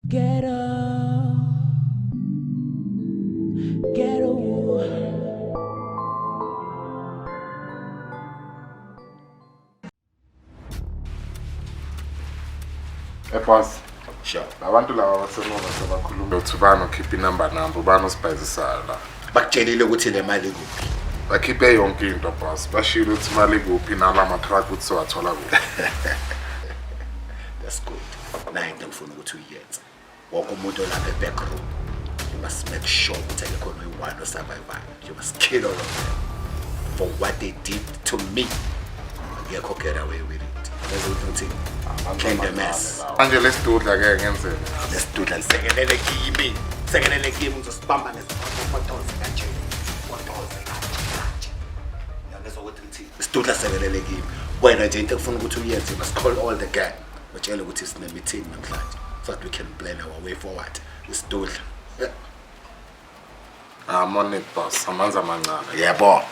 Ghetto, ghetto. Boss, Sure. abantu laba basenona sebakhuluma ukuthi banokhipha inamba number banosibhayizisana la. Bakutshelile ukuthi le mali kuphi. Bakhiphe yonke into boss. Bashilo ukuthi imali kuphi nala matruck ukuthi siwathola kuphi. That's good. Nayi into ngifuna ukuthi uyenze. Wonke umuntu olapha eback room. You must make sure ukuthi akukhona oyi-one osurvive. You must kill all of them for what they did to me. Ngekho get away with it. Bese ukuthi clean the mess. Manje lesidudla ke ngenzeni. Lesidudla lisekelele kimi. Sekelele kimi uzosibamba nesifotoze kanje. Fotoze kanje. Yangezwa ukuthi ngithi isidudla sekelele kimi. Wena nje into ekufuna ukuthi uyenze, you must call all the gang. Batshele ukuthi sine meeting namhlanje so that we can plan our way forward. Isidudla. I'm on it boss. Amanzi amancane. Yebo.